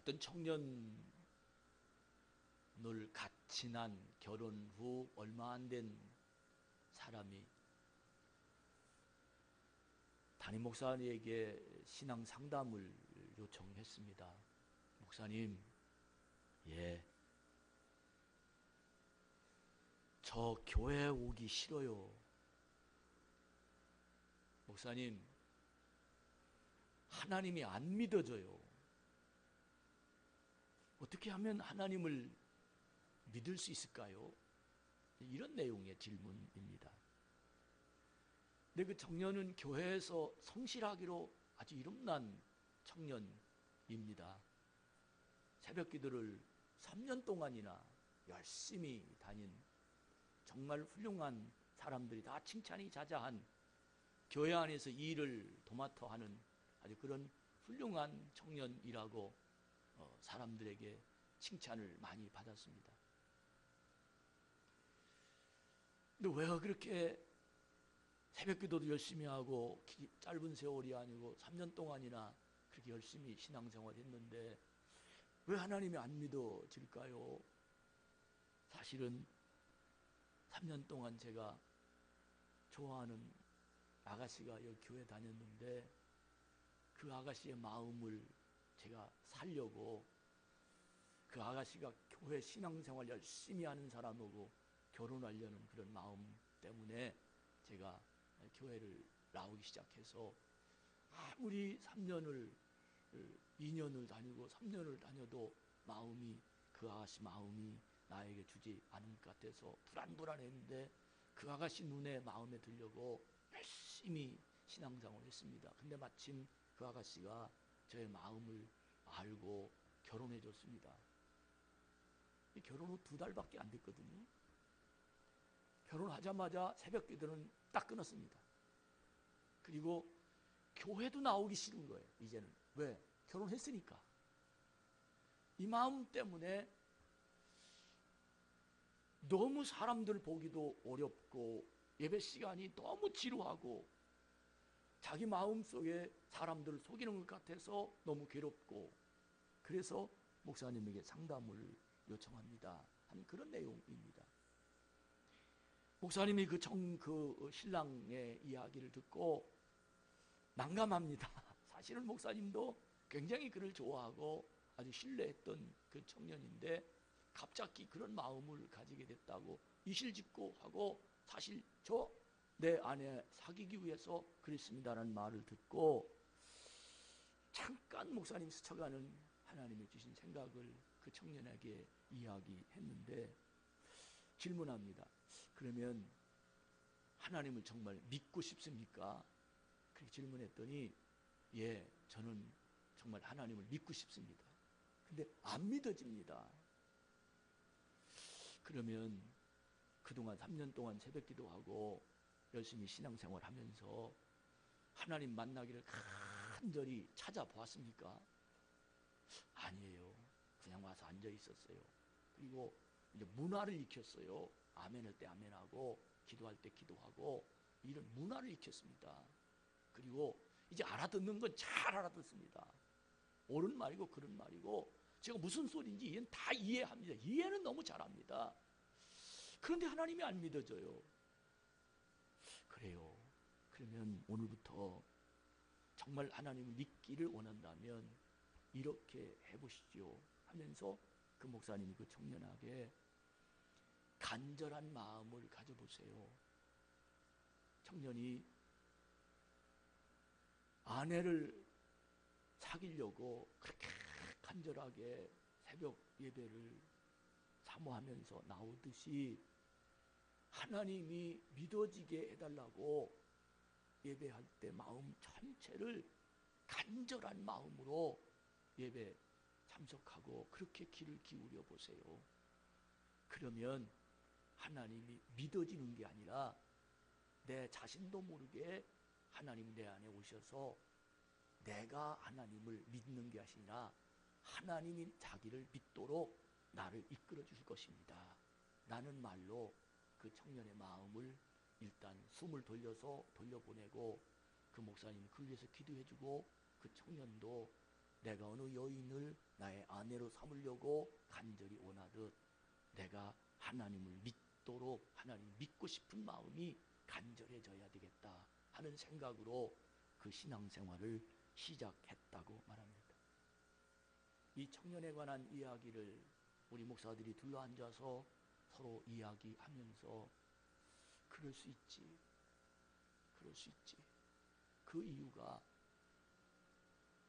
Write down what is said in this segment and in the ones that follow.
어떤 청년을 같이 난 결혼 후 얼마 안 된 사람이 담임 목사님에게 신앙 상담을 요청했습니다. 목사님, 저 교회 오기 싫어요. 목사님, 하나님이 안 믿어져요. 어떻게 하면 하나님을 믿을 수 있을까요? 이런 내용의 질문입니다. 근데 그 청년은 교회에서 성실하기로 아주 이름난 청년입니다. 새벽 기도를 3년 동안이나 열심히 다닌 정말 훌륭한 사람들이 다 칭찬이 자자한 교회 안에서 이 일을 도맡아 하는 아주 그런 훌륭한 청년이라고 사람들에게 칭찬을 많이 받았습니다. 근데 왜 그렇게 새벽 기도도 열심히 하고 짧은 세월이 아니고 3년 동안이나 그렇게 열심히 신앙생활 했는데 왜 하나님이 안 믿어질까요? 사실은 3년 동안 제가 좋아하는 아가씨가 여기 교회 다녔는데 그 아가씨의 마음을 제가 살려고 그 아가씨가 교회 신앙생활 열심히 하는 사람하고 결혼하려는 그런 마음 때문에 제가 교회를 나오기 시작해서 아무리 2년을 다니고 3년을 다녀도 그 아가씨 마음이 나에게 주지 않은 것 같아서 불안했는데 그 아가씨 눈에 마음에 들려고 열심히 신앙생활을 했습니다. 근데 마침 그 아가씨가 저의 마음을 알고 결혼해 줬습니다. 결혼 후 2달밖에 안 됐거든요. 결혼하자마자 새벽 기도는 딱 끊었습니다. 그리고 교회도 나오기 싫은 거예요. 이제는. 왜? 결혼했으니까. 이 마음 때문에 너무 사람들 보기도 어렵고 예배 시간이 너무 지루하고 자기 마음속에 사람들을 속이는 것 같아서 너무 괴롭고 그래서 목사님에게 상담을 요청합니다 하는 그런 내용입니다. 목사님이 그 신랑의 이야기를 듣고 난감합니다. 사실은 목사님도 굉장히 그를 좋아하고 아주 신뢰했던 그 청년인데 갑자기 그런 마음을 가지게 됐다고 이실직고 하고 사실 내 아내 사귀기 위해서 그랬습니다라는 말을 듣고 잠깐 목사님 스쳐가는 하나님이 주신 생각을 그 청년에게 이야기했는데 질문합니다. 그러면 하나님을 정말 믿고 싶습니까? 그렇게 질문했더니 저는 정말 하나님을 믿고 싶습니다. 근데 안 믿어집니다. 그러면 그동안 3년 동안 새벽 기도하고 열심히 신앙생활 하면서 하나님 만나기를 간절히 찾아보았습니까? 아니에요. 그냥 와서 앉아 있었어요. 그리고 이제 문화를 익혔어요. 아멘할 때 아멘하고 기도할 때 기도하고 이런 문화를 익혔습니다. 그리고 이제 알아듣는 건 잘 알아듣습니다. 옳은 말이고 그른 말이고 제가 무슨 소리인지 얘는 다 이해합니다. 이해는 너무 잘합니다. 그런데 하나님이 안 믿어져요. 그래요. 그러면 오늘부터 정말 하나님을 믿기를 원한다면 이렇게 해보시죠 하면서 그 목사님이 그 청년에게 간절한 마음을 가져보세요. 청년이 아내를 사귀려고 그렇게 간절하게 새벽 예배를 사모하면서 나오듯이 하나님이 믿어지게 해달라고 예배할 때 마음 전체를 간절한 마음으로 예배 참석하고 그렇게 귀를 기울여 보세요. 그러면 하나님이 믿어지는 게 아니라 내 자신도 모르게 하나님 내 안에 오셔서 내가 하나님을 믿는 게 아니라 하나님이 자기를 믿도록 나를 이끌어 주실 것입니다 라는 말로 그 청년의 마음을 일단 숨을 돌려보내고 그 목사님이 그 위해서 기도해주고 그 청년도 내가 어느 여인을 나의 아내로 삼으려고 간절히 원하듯 내가 하나님을 믿도록 하나님 믿고 싶은 마음이 간절해져야 되겠다 하는 생각으로 그 신앙생활을 시작했다고 말합니다. 이 청년에 관한 이야기를 우리 목사들이 둘러앉아서 서로 이야기하면서 그럴 수 있지, 그럴 수 있지. 그 이유가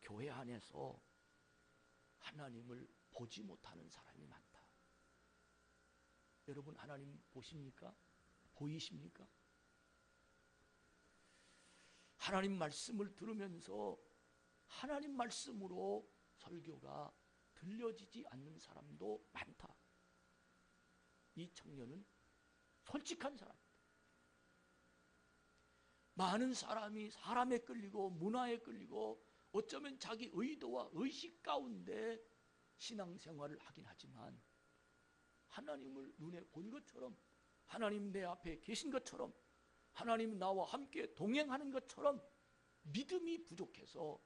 교회 안에서 하나님을 보지 못하는 사람이 많다. 여러분 하나님 보십니까? 보이십니까? 하나님 말씀을 들으면서 하나님 말씀으로 설교가 들려지지 않는 사람도 많다. 이 청년은 솔직한 사람입니다. 많은 사람이 사람에 끌리고 문화에 끌리고 어쩌면 자기 의도와 의식 가운데 신앙생활을 하긴 하지만 하나님을 눈에 본 것처럼 하나님 내 앞에 계신 것처럼 하나님 나와 함께 동행하는 것처럼 믿음이 부족해서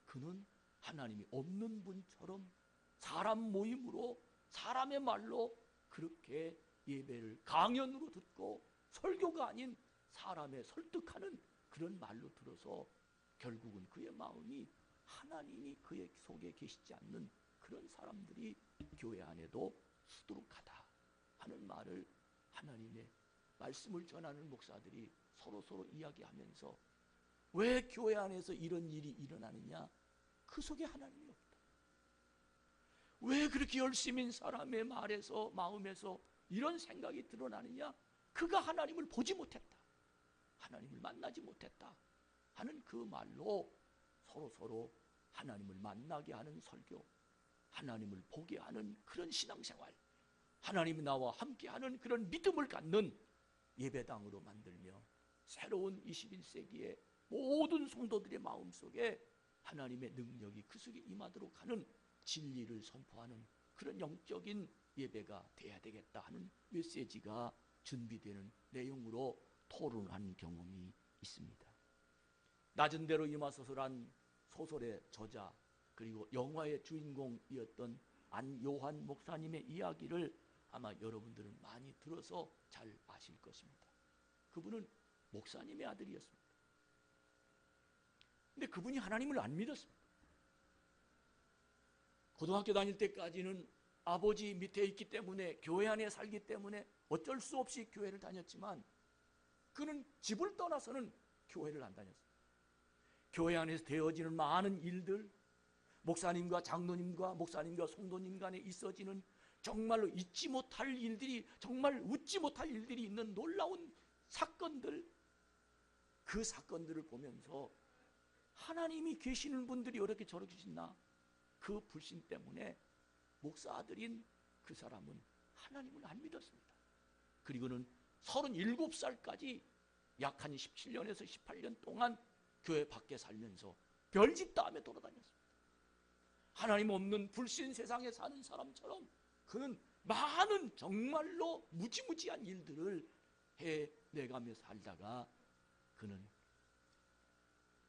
그는 하나님이 없는 분처럼 사람 모임으로 사람의 말로 그렇게 예배를 강연으로 듣고 설교가 아닌 사람의 설득하는 그런 말로 들어서 결국은 그의 마음이 하나님이 그의 속에 계시지 않는 그런 사람들이 교회 안에도 수두룩하다 하는 말을 하나님의 말씀을 전하는 목사들이 서로 이야기하면서 왜 교회 안에서 이런 일이 일어나느냐? 그 속에 하나님이 없다. 왜 그렇게 열심인 사람의 말에서 마음에서 이런 생각이 드러나느냐? 그가 하나님을 보지 못했다. 하나님을 만나지 못했다 하는 그 말로 서로 하나님을 만나게 하는 설교, 하나님을 보게 하는 그런 신앙생활, 하나님이 나와 함께하는 그런 믿음을 갖는 예배당으로 만들며 새로운 21세기의 모든 성도들의 마음속에 하나님의 능력이 그 속에 임하도록 하는 진리를 선포하는 그런 영적인 예배가 돼야 되겠다 하는 메시지가 준비되는 내용으로 토론한 경험이 있습니다. 낮은 대로 임하소서란 소설의 저자 그리고 영화의 주인공이었던 안요한 목사님의 이야기를 아마 여러분들은 많이 들어서 잘 아실 것입니다. 그분은 목사님의 아들이었습니다. 근데 그분이 하나님을 안 믿었습니다. 고등학교 다닐 때까지는 아버지 밑에 있기 때문에 교회 안에 살기 때문에 어쩔 수 없이 교회를 다녔지만 그는 집을 떠나서는 교회를 안 다녔습니다. 교회 안에서 되어지는 많은 일들, 목사님과 장로님과 목사님과 성도님 간에 있어지는 정말로 잊지 못할 일들이, 정말 웃지 못할 일들이 있는 놀라운 사건들, 그 사건들을 보면서 하나님이 계시는 분들이 이렇게 저렇게 계시나, 그 불신 때문에 목사 아들인 그 사람은 하나님을 안 믿었습니다. 그리고는 37살까지 약 한 17년에서 18년 동안 교회 밖에 살면서 별짓 다음에 돌아다녔습니다. 하나님 없는 불신 세상에 사는 사람처럼 그는 많은 정말로 무지무지한 일들을 해내가며 살다가 그는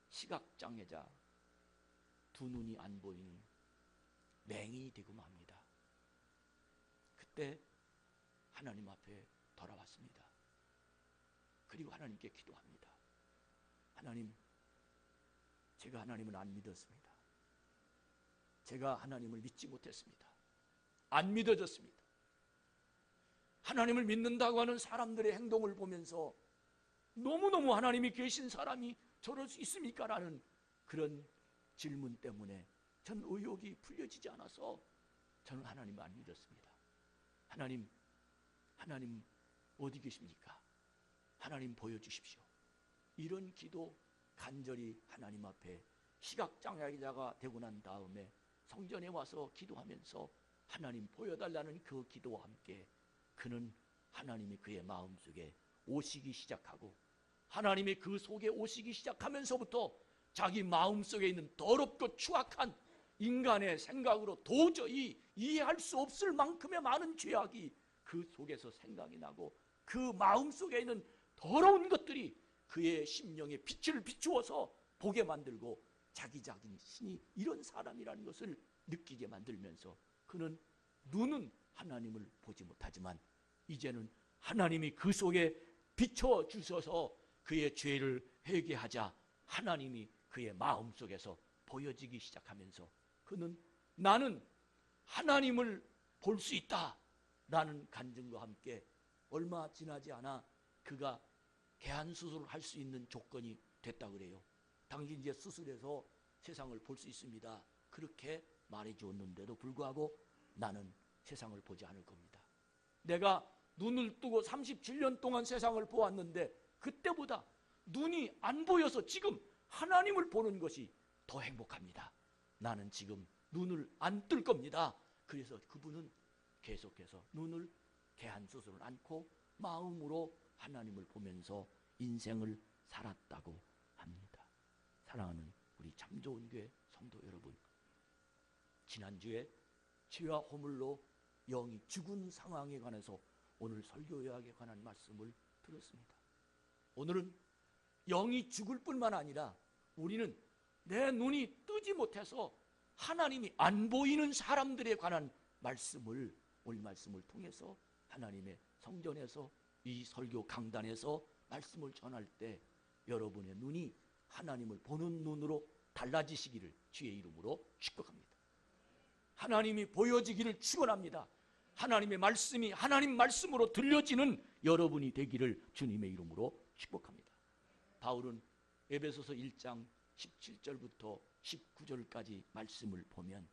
시각장애자, 두 눈이 안 보이는 맹인이 되고 맙니다. 그때 하나님 앞에 돌아왔습니다. 그리고 하나님께 기도합니다. 하나님, 제가 하나님을 안 믿었습니다. 제가 하나님을 믿지 못했습니다. 안 믿어졌습니다. 하나님을 믿는다고 하는 사람들의 행동을 보면서 너무너무 하나님이 계신 사람이 저럴 수 있습니까? 라는 그런 질문 때문에 전 의욕이 풀려지지 않아서 저는 하나님을 안 믿었습니다. 하나님 어디 계십니까? 하나님 보여주십시오. 이런 기도 간절히 하나님 앞에 시각장애자가 되고 난 다음에 성전에 와서 기도하면서 하나님 보여달라는 그 기도와 함께 그는 하나님이 그의 마음속에 오시기 시작하고 하나님이 그 속에 오시기 시작하면서부터 자기 마음속에 있는 더럽고 추악한 인간의 생각으로 도저히 이해할 수 없을 만큼의 많은 죄악이 그 속에서 생각이 나고 그 마음속에 있는 더러운 것들이 그의 심령에 빛을 비추어서 보게 만들고 자기 자신이 이런 사람이라는 것을 느끼게 만들면서 그는 눈은 하나님을 보지 못하지만 이제는 하나님이 그 속에 비춰주셔서 그의 죄를 회개하자 하나님이 그의 마음속에서 보여지기 시작하면서 그는 나는 하나님을 볼 수 있다 라는 간증과 함께 얼마 지나지 않아 그가 개안 수술을 할 수 있는 조건이 됐다 그래요. 당신 이제 수술해서 세상을 볼 수 있습니다. 그렇게 말해 주었는데도 불구하고 나는 세상을 보지 않을 겁니다. 내가 눈을 뜨고 37년 동안 세상을 보았는데 그때보다 눈이 안 보여서 지금 하나님을 보는 것이 더 행복합니다. 나는 지금 눈을 안 뜰 겁니다. 그래서 그분은 계속해서 눈을 개안 수술을 않고 마음으로 하나님을 보면서 인생을 살았다고 합니다. 사랑하는 우리 참 좋은 교회 성도 여러분, 지난주에 죄와 허물로 영이 죽은 상황에 관해서 오늘 설교 요약에 관한 말씀을 들었습니다. 오늘은 영이 죽을 뿐만 아니라 우리는 내 눈이 뜨지 못해서 하나님이 안 보이는 사람들에 관한 말씀을 오늘 말씀을 통해서 하나님의 성전에서 이 설교 강단에서 말씀을 전할 때 여러분의 눈이 하나님을 보는 눈으로 달라지시기를 주의 이름으로 축복합니다. 하나님이 보여지기를 축원합니다. 하나님의 말씀이 하나님 말씀으로 들려지는 여러분이 되기를 주님의 이름으로 축복합니다. 바울은 에베소서 1장 17절부터 19절까지 말씀을 보면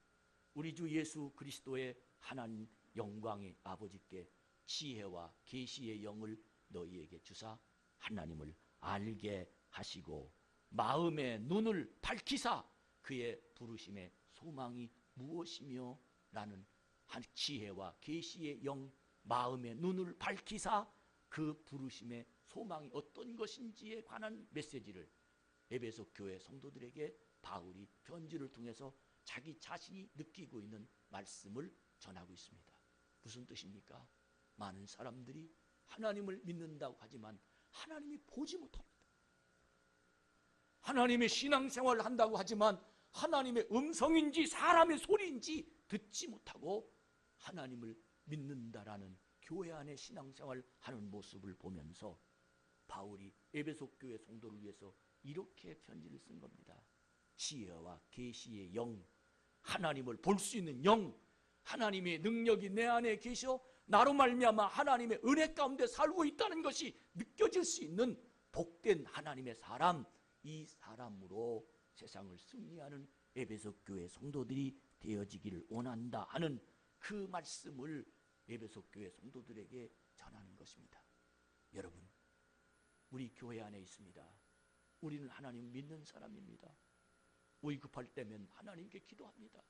우리 주 예수 그리스도의 하나님 영광의 아버지께 지혜와 계시의 영을 너희에게 주사 하나님을 알게 하시고 마음의 눈을 밝히사 그의 부르심의 소망이 무엇이며 라는 지혜와 계시의 영, 마음의 눈을 밝히사 그 부르심의 소망이 어떤 것인지에 관한 메시지를 에베소 교회 성도들에게 바울이 편지를 통해서 자기 자신이 느끼고 있는 말씀을 전하고 있습니다. 무슨 뜻입니까? 많은 사람들이 하나님을 믿는다고 하지만 하나님이 보지 못합니다. 하나님의 신앙생활을 한다고 하지만 하나님의 음성인지 사람의 소리인지 듣지 못하고 하나님을 믿는다라는 교회 안에 신앙생활을 하는 모습을 보면서 바울이 에베소 교회 성도를 위해서 이렇게 편지를 쓴 겁니다. 지혜와 계시의 영, 하나님을 볼 수 있는 영, 하나님의 능력이 내 안에 계셔 나로 말미암아 하나님의 은혜 가운데 살고 있다는 것이 느껴질 수 있는 복된 하나님의 사람, 이 사람으로 세상을 승리하는 에베소 교회 성도들이 되어지기를 원한다 하는 그 말씀을 에베소 교회 성도들에게 전하는 것입니다. 여러분, 우리 교회 안에 있습니다. 우리는 하나님 믿는 사람입니다. 위급할 때면 하나님께 기도합니다.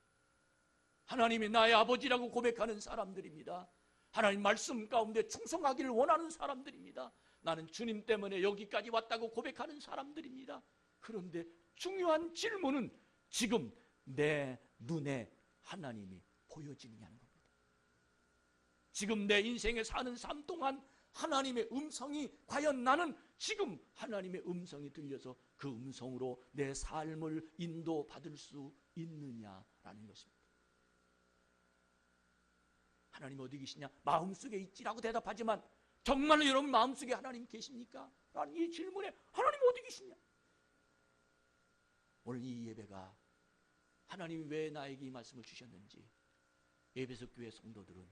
하나님이 나의 아버지라고 고백하는 사람들입니다. 하나님 말씀 가운데 충성하기를 원하는 사람들입니다. 나는 주님 때문에 여기까지 왔다고 고백하는 사람들입니다. 그런데 중요한 질문은 지금 내 눈에 하나님이 보여지느냐는 겁니다. 지금 내 인생에 사는 삶 동안 하나님의 음성이 과연 나는 지금 하나님의 음성이 들려서 그 음성으로 내 삶을 인도받을 수 있느냐라는 것입니다. 하나님 어디 계시냐? 마음속에 있지라고 대답하지만 정말로 여러분 마음속에 하나님 계십니까? 라는 이 질문에 하나님 어디 계시냐? 오늘 이 예배가 하나님이 왜 나에게 이 말씀을 주셨는지 에베소 교회 성도들은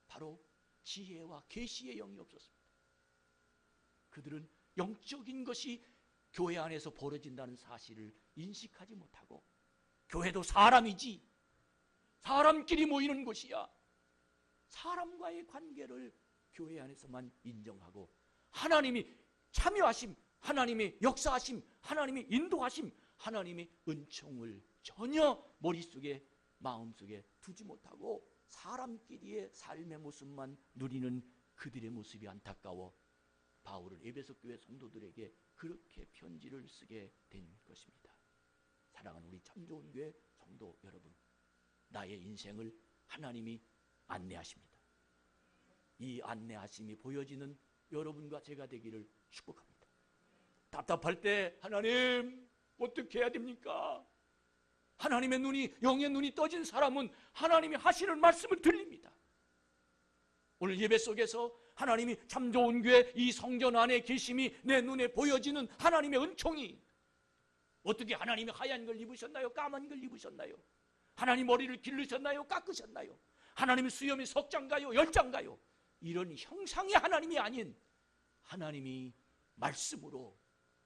바로 지혜와 계시의 영이 없었습니다. 그들은 영적인 것이 교회 안에서 벌어진다는 사실을 인식하지 못하고 교회도 사람이지 사람끼리 모이는 곳이야 사람과의 관계를 교회 안에서만 인정하고 하나님이 참여하심, 하나님의 역사하심, 하나님의 인도하심, 하나님의 은총을 전혀 머릿속에 마음속에 두지 못하고 사람끼리의 삶의 모습만 누리는 그들의 모습이 안타까워 바울은 에베소 교회 성도들에게 그렇게 편지를 쓰게 된 것입니다. 사랑하는 우리 참 좋은 교회 성도 여러분, 나의 인생을 하나님이 안내하십니다. 이 안내하심이 보여지는 여러분과 제가 되기를 축복합니다. 답답할 때 하나님 어떻게 해야 됩니까? 하나님의 눈이, 영의 눈이 떠진 사람은 하나님이 하시는 말씀을 들립니다. 오늘 예배 속에서 하나님이 참 좋은 교회 이 성전 안에 계심이 내 눈에 보여지는 하나님의 은총이, 어떻게 하나님이 하얀 걸 입으셨나요? 까만 걸 입으셨나요? 하나님 머리를 기르셨나요? 깎으셨나요? 하나님의 수염이 석장가요? 열장가요? 이런 형상의 하나님이 아닌 하나님이 말씀으로,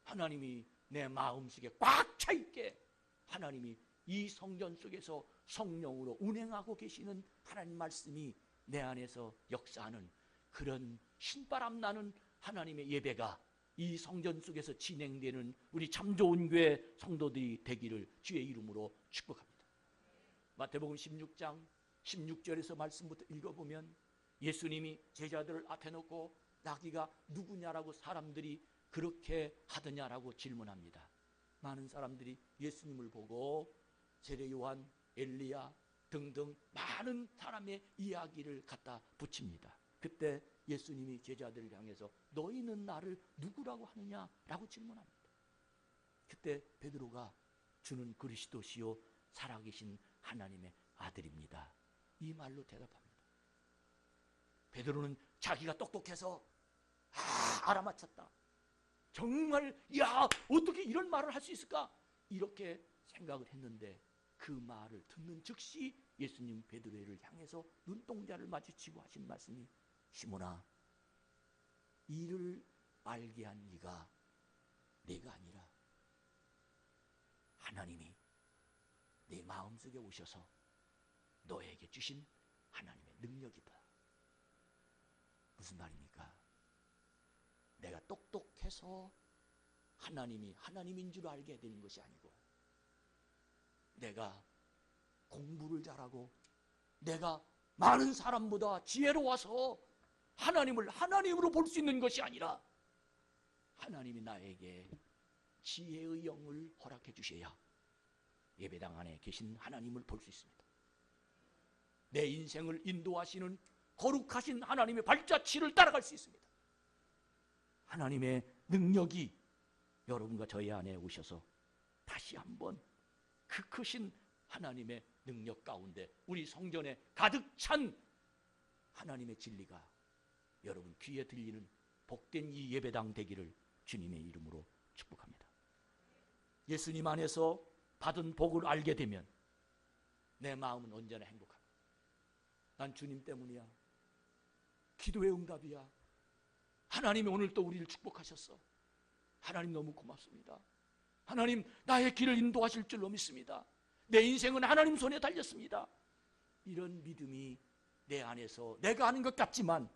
하나님이 내 마음속에 꽉 차 있게 하나님이 이 성전 속에서 성령으로 운행하고 계시는 하나님 말씀이 내 안에서 역사하는 그런 신바람 나는 하나님의 예배가 이 성전 속에서 진행되는 우리 참 좋은 교회 성도들이 되기를 주의 이름으로 축복합니다. 마태복음 16장 16절에서 말씀부터 읽어보면 예수님이 제자들을 앞에 놓고 나귀가 누구냐라고 사람들이 그렇게 하더냐라고 질문합니다. 많은 사람들이 예수님을 보고 세례 요한, 엘리야 등등 많은 사람의 이야기를 갖다 붙입니다. 그때 예수님이 제자들을 향해서 너희는 나를 누구라고 하느냐라고 질문합니다. 그때 베드로가 주는 그리스도시요 살아계신 하나님의 아들입니다, 이 말로 대답합니다. 베드로는 자기가 똑똑해서 알아맞혔다, 정말 야 어떻게 이런 말을 할 수 있을까, 이렇게 생각을 했는데 그 말을 듣는 즉시 예수님 베드로를 향해서 눈동자를 마주치고 하신 말씀이, 시몬아, 이를 알게 한 네가 내가 아니라 하나님이 내 마음속에 오셔서 너에게 주신 하나님의 능력이다. 무슨 말입니까? 내가 똑똑해서 하나님이 하나님인 줄 알게 되는 것이 아니고, 내가 공부를 잘하고 내가 많은 사람보다 지혜로워서 하나님을 하나님으로 볼 수 있는 것이 아니라, 하나님이 나에게 지혜의 영을 허락해 주셔야 예배당 안에 계신 하나님을 볼 수 있습니다. 내 인생을 인도하시는 거룩하신 하나님의 발자취를 따라갈 수 있습니다. 하나님의 능력이 여러분과 저희 안에 오셔서 다시 한번 그 크신 하나님의 능력 가운데 우리 성전에 가득 찬 하나님의 진리가 여러분 귀에 들리는 복된 이 예배당 되기를 주님의 이름으로 축복합니다. 예수님 안에서 받은 복을 알게 되면 내 마음은 언제나 행복합니다. 난 주님 때문이야, 기도의 응답이야, 하나님이 오늘 또 우리를 축복하셨어, 하나님 너무 고맙습니다, 하나님 나의 길을 인도하실 줄로 믿습니다, 내 인생은 하나님 손에 달렸습니다, 이런 믿음이 내 안에서 내가 하는 것 같지만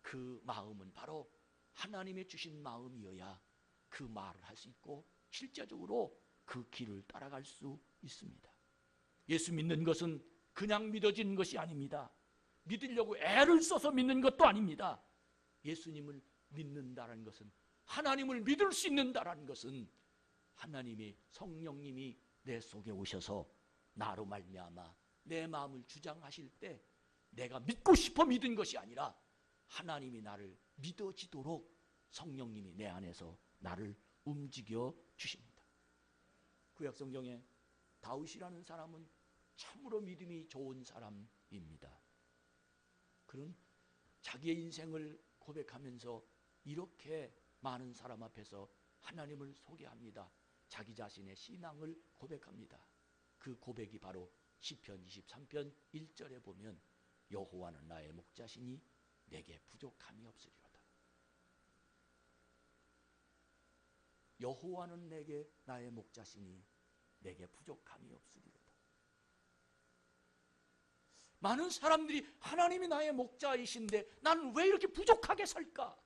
그 마음은 바로 하나님의 주신 마음이어야 그 말을 할 수 있고 실제적으로 그 길을 따라갈 수 있습니다. 예수 믿는 것은 그냥 믿어지는 것이 아닙니다. 믿으려고 애를 써서 믿는 것도 아닙니다. 예수님을 믿는다는 것은, 하나님을 믿을 수 있는다는 것은 하나님의 성령님이 내 속에 오셔서 나로 말미암아 내 마음을 주장하실 때 내가 믿고 싶어 믿은 것이 아니라 하나님이 나를 믿어지도록 성령님이 내 안에서 나를 움직여 주십니다. 구약성경에 다윗이라는 사람은 참으로 믿음이 좋은 사람입니다. 그는 자기의 인생을 고백하면서 이렇게 많은 사람 앞에서 하나님을 소개합니다. 자기 자신의 신앙을 고백합니다. 그 고백이 바로 시편 23편 1절에 보면 여호와는 나의 목자시니 내게 부족함이 없으리로다. 여호와는 내게 나의 목자시니 내게 부족함이 없으리로다. 많은 사람들이 하나님이 나의 목자이신데 나는 왜 이렇게 부족하게 살까?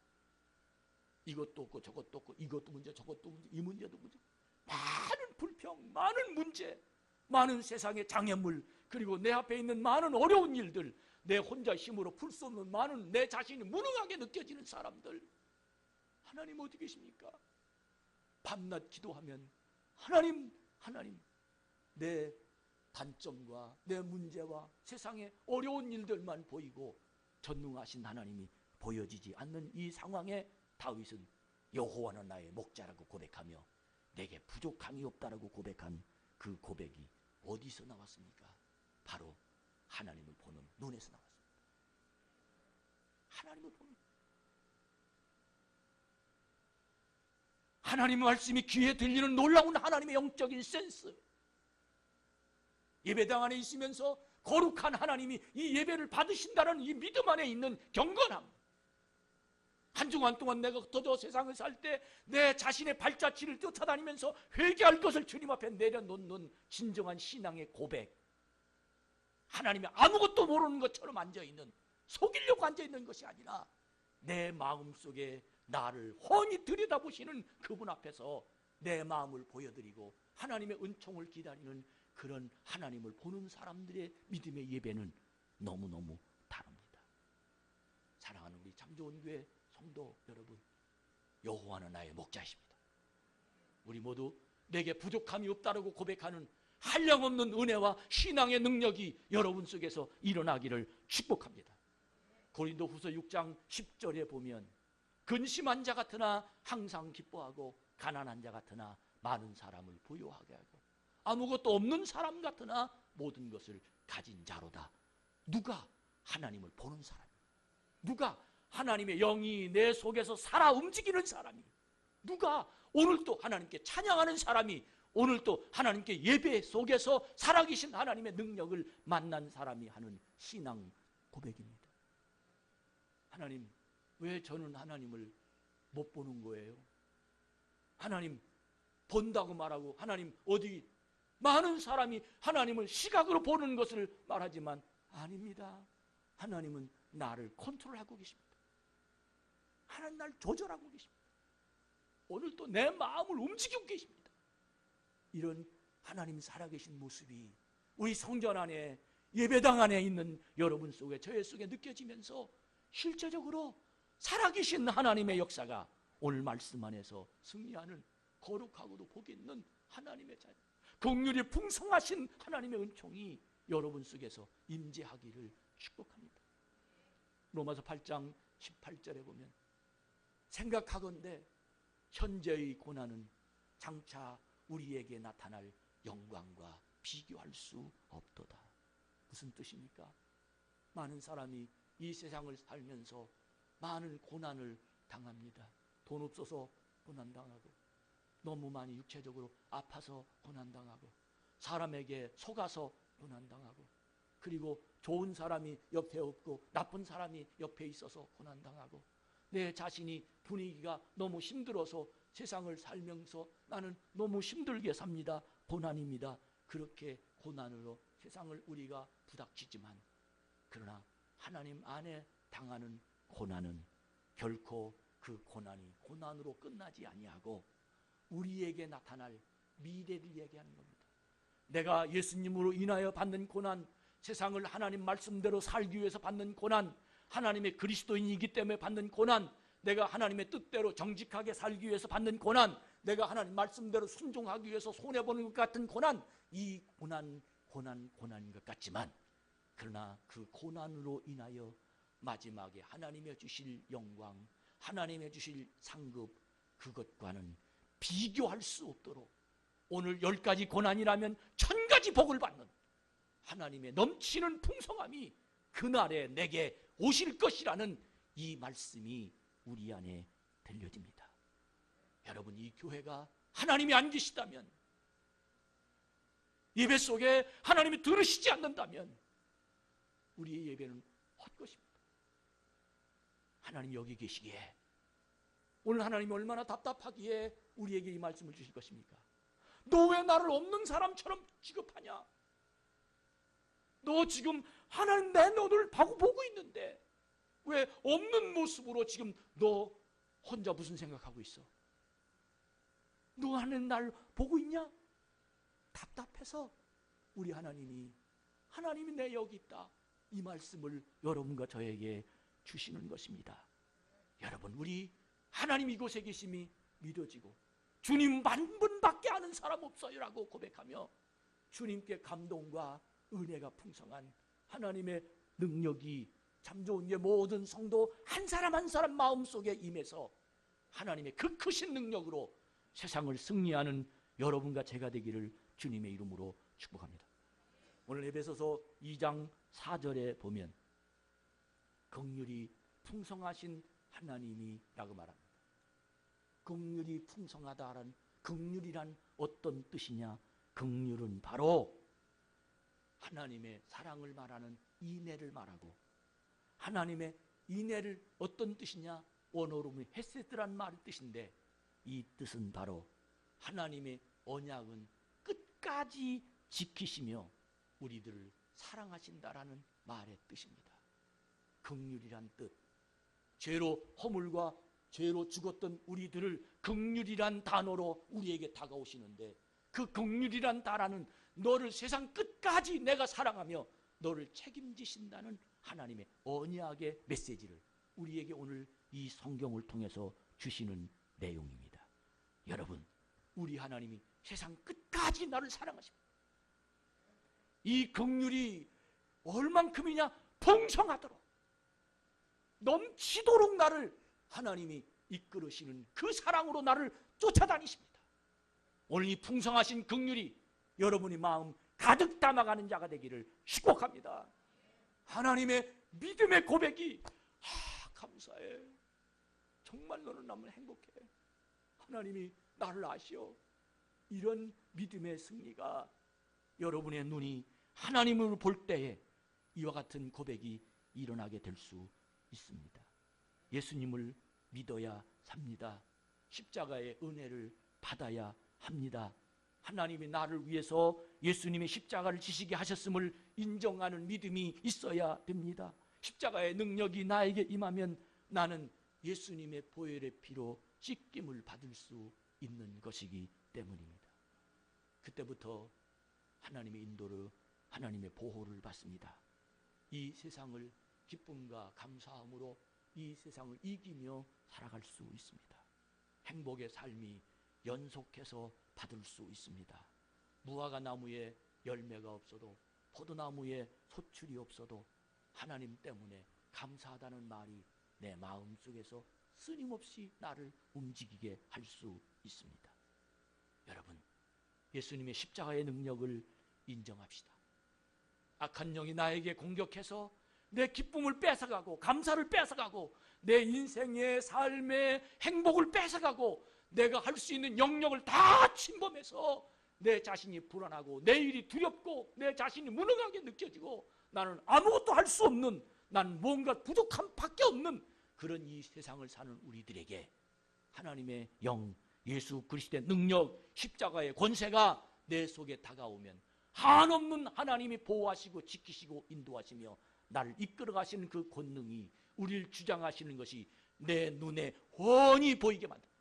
이것도 없고 저것도 없고 이것도 문제 저것도 문제 이 문제도 문제, 많은 불평, 많은 문제, 많은 세상의 장애물, 그리고 내 앞에 있는 많은 어려운 일들, 내 혼자 힘으로 풀 수 없는 많은 내 자신이 무능하게 느껴지는 사람들, 하나님 어디 계십니까? 밤낮 기도하면 하나님 내 단점과 내 문제와 세상의 어려운 일들만 보이고 전능하신 하나님이 보여지지 않는 이 상황에 다윗은 여호와는 나의 목자라고 고백하며 내게 부족함이 없다라고 고백한 그 고백이 어디서 나왔습니까? 바로 하나님을 보는 눈에서 나왔습니다. 하나님을 보는, 하나님의 말씀이 귀에 들리는 놀라운 하나님의 영적인 센스, 예배당 안에 있으면서 거룩한 하나님이 이 예배를 받으신다는 이 믿음 안에 있는 경건함, 한 주간 동안 내가 흩어져 세상을 살 때 내 자신의 발자취를 쫓아다니면서 회개할 것을 주님 앞에 내려놓는 진정한 신앙의 고백, 하나님이 아무것도 모르는 것처럼 앉아있는, 속이려고 앉아있는 것이 아니라 내 마음속에 나를 훤히 들여다보시는 그분 앞에서 내 마음을 보여드리고 하나님의 은총을 기다리는 그런 하나님을 보는 사람들의 믿음의 예배는 너무너무 다릅니다. 사랑하는 우리 참 좋은 교회 성도 여러분, 여호와는 나의 목자이십니다. 우리 모두 내게 부족함이 없다라고 고백하는 한량없는 은혜와 신앙의 능력이 여러분 속에서 일어나기를 축복합니다. 고린도후서 6장 10절에 보면 근심한 자 같으나 항상 기뻐하고 가난한 자 같으나 많은 사람을 부유하게 하고 아무것도 없는 사람 같으나 모든 것을 가진 자로다. 누가 하나님을 보는 사람, 누가 하나님의 영이 내 속에서 살아 움직이는 사람이, 누가 오늘도 하나님께 찬양하는 사람이, 오늘도 하나님께 예배 속에서 살아계신 하나님의 능력을 만난 사람이 하는 신앙 고백입니다. 하나님, 왜 저는 하나님을 못 보는 거예요? 하나님 본다고 말하고, 하나님 어디 많은 사람이 하나님을 시각으로 보는 것을 말하지만 아닙니다. 하나님은 나를 컨트롤하고 계십니다. 하나님 나를 조절하고 계십니다. 오늘도 내 마음을 움직이고 계십니다. 이런 하나님 살아계신 모습이 우리 성전 안에, 예배당 안에 있는 여러분 속에, 저의 속에 느껴지면서 실제적으로 살아계신 하나님의 역사가 오늘 말씀 안에서 승리하는 거룩하고도 복이 있는 하나님의 자녀, 긍휼이 풍성하신 하나님의 은총이 여러분 속에서 임재하기를 축복합니다. 로마서 8장 18절에 보면 생각하건대 현재의 고난은 장차 우리에게 나타날 영광과 비교할 수 없도다. 무슨 뜻입니까? 많은 사람이 이 세상을 살면서 많은 고난을 당합니다. 돈 없어서 고난당하고, 너무 많이 육체적으로 아파서 고난당하고, 사람에게 속아서 고난당하고, 그리고 좋은 사람이 옆에 없고 나쁜 사람이 옆에 있어서 고난당하고, 내 자신이 분위기가 너무 힘들어서 세상을 살면서 나는 너무 힘들게 삽니다. 고난입니다. 그렇게 고난으로 세상을 우리가 부닥치지만, 그러나 하나님 안에 당하는 고난은 결코 그 고난이 고난으로 끝나지 아니하고 우리에게 나타날 미래를 얘기하는 겁니다. 내가 예수님으로 인하여 받는 고난, 세상을 하나님 말씀대로 살기 위해서 받는 고난, 하나님의 그리스도인이기 때문에 받는 고난, 내가 하나님의 뜻대로 정직하게 살기 위해서 받는 고난, 내가 하나님 말씀대로 순종하기 위해서 손해보는 것 같은 고난, 이 고난인 것 같지만, 그러나 그 고난으로 인하여 마지막에 하나님의 주실 영광, 하나님의 주실 상급, 그것과는 비교할 수 없도록 오늘 10가지 고난이라면 1000가지 복을 받는 하나님의 넘치는 풍성함이 그날에 내게 오실 것이라는 이 말씀이 우리 안에 들려집니다. 여러분, 이 교회가 하나님이 안 계시다면, 예배 속에 하나님이 들으시지 않는다면 우리의 예배는 헛것입니다. 하나님 여기 계시기에, 오늘 하나님이 얼마나 답답하기에 우리에게 이 말씀을 주실 것입니까? 너 왜 나를 없는 사람처럼 취급하냐? 너 지금 하나님 내 너를 보고 있는데 왜 없는 모습으로 지금 너 혼자 무슨 생각하고 있어? 너 하나님 날 보고 있냐? 답답해서 우리 하나님이 내 여기 있다, 이 말씀을 여러분과 저에게 주시는 것입니다. 여러분, 우리 하나님 이곳에 계심이 믿어지고 주님 만 분밖에 아는 사람 없어요라고 고백하며 주님께 감동과 은혜가 풍성한 하나님의 능력이 참 좋은 게 모든 성도 한 사람 한 사람 마음속에 임해서 하나님의 그 크신 능력으로 세상을 승리하는 여러분과 제가 되기를 주님의 이름으로 축복합니다. 오늘 에베소서 2장 4절에 보면 긍휼이 풍성하신 하나님이라고 말합니다. 긍휼이 풍성하다라는 긍휼이란 어떤 뜻이냐? 긍휼은 바로 하나님의 사랑을 말하는 인애를 말하고, 하나님의 인애를 어떤 뜻이냐? 원어로 보면 헤세드란 말의 뜻인데, 이 뜻은 바로 하나님의 언약은 끝까지 지키시며 우리들을 사랑하신다라는 말의 뜻입니다. 긍휼이란 뜻, 죄로 허물과 죄로 죽었던 우리들을 긍휼이란 단어로 우리에게 다가오시는데, 그 긍휼이란 단어는 너를 세상 끝까지 내가 사랑하며 너를 책임지신다는 하나님의 언약의 메시지를 우리에게 오늘 이 성경을 통해서 주시는 내용입니다. 여러분, 우리 하나님이 세상 끝까지 나를 사랑하십니다. 이 긍휼이 얼만큼이냐? 풍성하도록, 넘치도록 나를 하나님이 이끌으시는 그 사랑으로 나를 쫓아다니십니다. 오늘 이 풍성하신 긍휼이 여러분의 마음 가득 담아가는 자가 되기를 축복합니다. 하나님의 믿음의 고백이, 감사해, 정말 너는 너무 행복해, 하나님이 나를 아시오, 이런 믿음의 승리가 여러분의 눈이 하나님을 볼 때에 이와 같은 고백이 일어나게 될 수 있습니다. 예수님을 믿어야 삽니다. 십자가의 은혜를 받아야 합니다. 하나님이 나를 위해서 예수님의 십자가를 지시게 하셨음을 인정하는 믿음이 있어야 됩니다. 십자가의 능력이 나에게 임하면 나는 예수님의 보혈의 피로 씻김을 받을 수 있는 것이기 때문입니다. 그때부터 하나님의 인도를, 하나님의 보호를 받습니다. 이 세상을 기쁨과 감사함으로 이 세상을 이기며 살아갈 수 있습니다. 행복의 삶이 연속해서 받을 수 있습니다. 무화과 나무에 열매가 없어도, 포도나무에 소출이 없어도 하나님 때문에 감사하다는 말이 내 마음속에서 끊임없이 나를 움직이게 할 수 있습니다. 여러분, 예수님의 십자가의 능력을 인정합시다. 악한 영이 나에게 공격해서 내 기쁨을 뺏어가고 감사를 뺏어가고 내 인생의 삶의 행복을 뺏어가고 내가 할 수 있는 영역을 다 침범해서 내 자신이 불안하고 내일이 두렵고 내 자신이 무능하게 느껴지고 나는 아무것도 할 수 없는, 난 뭔가 부족함 밖에 없는 그런 이 세상을 사는 우리들에게 하나님의 영, 예수 그리스도의 능력, 십자가의 권세가 내 속에 다가오면 한없는 하나님이 보호하시고 지키시고 인도하시며 나를 이끌어 가시는 그 권능이, 우리를 주장하시는 것이 내 눈에 훤히 보이게 만듭니다.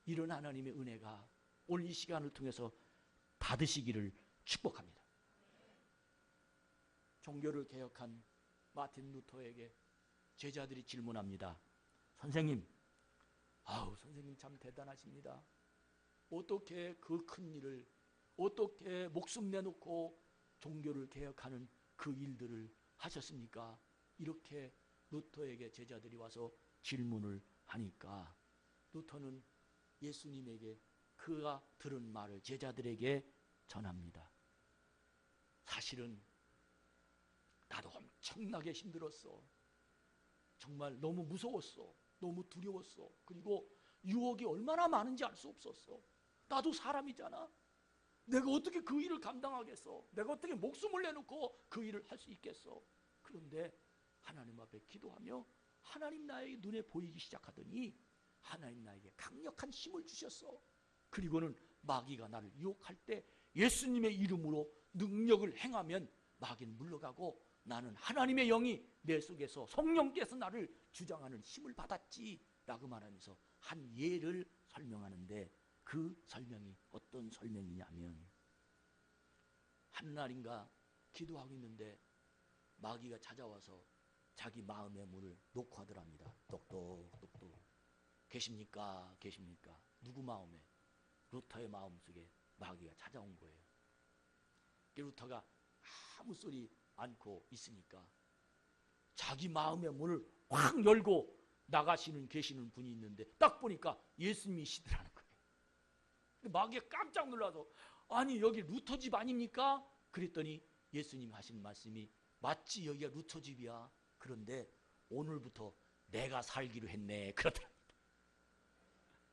이런 하나님의 은혜가 오늘 이 시간을 통해서 받으시기를 축복합니다. 종교를 개혁한 마틴 루터에게 제자들이 질문합니다. 선생님, 선생님 참 대단하십니다. 어떻게 그 큰 일을, 어떻게 목숨 내놓고 종교를 개혁하는 그 일들을 하셨습니까? 이렇게 루터에게 제자들이 와서 질문을 하니까 루터는 예수님에게 그가 들은 말을 제자들에게 전합니다. 사실은 나도 엄청나게 힘들었어. 정말 너무 무서웠어. 너무 두려웠어. 그리고 유혹이 얼마나 많은지 알 수 없었어. 나도 사람이잖아. 내가 어떻게 그 일을 감당하겠어? 내가 어떻게 목숨을 내놓고 그 일을 할 수 있겠어? 그런데 하나님 앞에 기도하며 하나님 나에게 눈에 보이기 시작하더니 하나님 나에게 강력한 힘을 주셨어. 그리고는 마귀가 나를 유혹할 때 예수님의 이름으로 능력을 행하면 마귀는 물러가고 나는 하나님의 영이 내 속에서 성령께서 나를 주장하는 힘을 받았지 라고 말하면서 한 예를 설명하는데, 그 설명이 어떤 설명이냐면, 한날인가 기도하고 있는데 마귀가 찾아와서 자기 마음의 문을 놓고 하더랍니다. 똑똑똑똑. 계십니까? 계십니까? 누구 마음에? 루터의 마음속에 마귀가 찾아온 거예요. 루터가 아무 소리 않고 있으니까 자기 마음의 문을 확 열고 나가시는 계시는 분이 있는데 딱 보니까 예수님이시더라는 거예요. 마귀가 깜짝 놀라서 아니 여기 루터 집 아닙니까? 그랬더니 예수님이 하신 말씀이 맞지, 여기가 루터 집이야. 그런데 오늘부터 내가 살기로 했네. 그러더랍니다.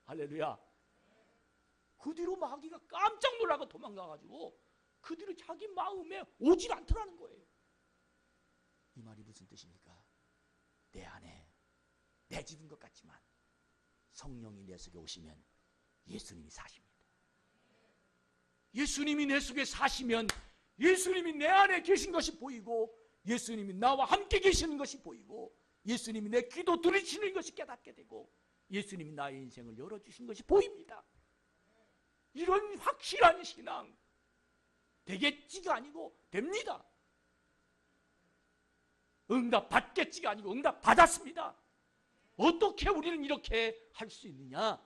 할렐루야. 그 뒤로 마귀가 깜짝 놀라고 도망가가지고 그 뒤로 자기 마음에 오질 않더라는 거예요. 이 말이 무슨 뜻입니까? 내 안에 내 집인 것 같지만 성령이 내 속에 오시면 예수님이 사십니다. 예수님이 내 속에 사시면 예수님이 내 안에 계신 것이 보이고, 예수님이 나와 함께 계시는 것이 보이고, 예수님이 내 기도 들으시는 것이 깨닫게 되고, 예수님이 나의 인생을 열어주신 것이 보입니다. 이런 확실한 신앙 되겠지가 아니고 됩니다. 응답 받겠지가 아니고 응답 받았습니다. 어떻게 우리는 이렇게 할 수 있느냐?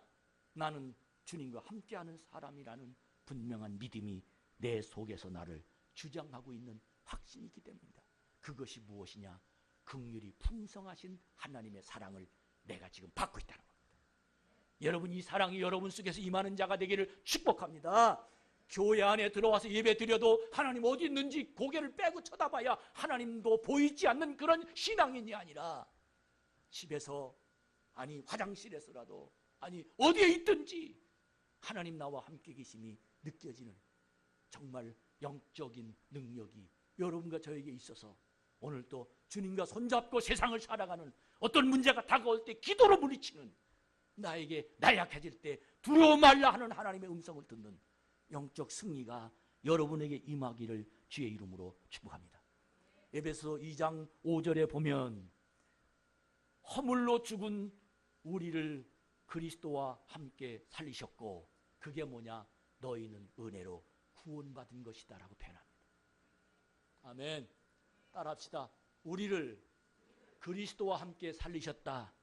나는 주님과 함께하는 사람이라는 분명한 믿음이 내 속에서 나를 주장하고 있는 확신이 있기 때문입니다. 그것이 무엇이냐? 긍휼이 풍성하신 하나님의 사랑을 내가 지금 받고 있다는 겁니다. 여러분, 이 사랑이 여러분 속에서 임하는 자가 되기를 축복합니다. 교회 안에 들어와서 예배 드려도 하나님 어디 있는지 고개를 빼고 쳐다봐야 하나님도 보이지 않는 그런 신앙인이 아니라, 집에서, 아니 화장실에서라도, 아니 어디에 있든지 하나님 나와 함께 계심이 느껴지는 정말 영적인 능력이 여러분과 저에게 있어서 오늘 또 주님과 손잡고 세상을 살아가는, 어떤 문제가 다가올 때 기도로 물리치는, 나에게 나약해질 때 두려워 말라 하는 하나님의 음성을 듣는 영적 승리가 여러분에게 임하기를 주의 이름으로 축복합니다. 에베소 2장 5절에 보면 허물로 죽은 우리를 그리스도와 함께 살리셨고, 그게 뭐냐? 너희는 은혜로 구원받은 것이다 라고 표현합니다. 아멘. 따라합시다. 우리를 그리스도와 함께 살리셨다.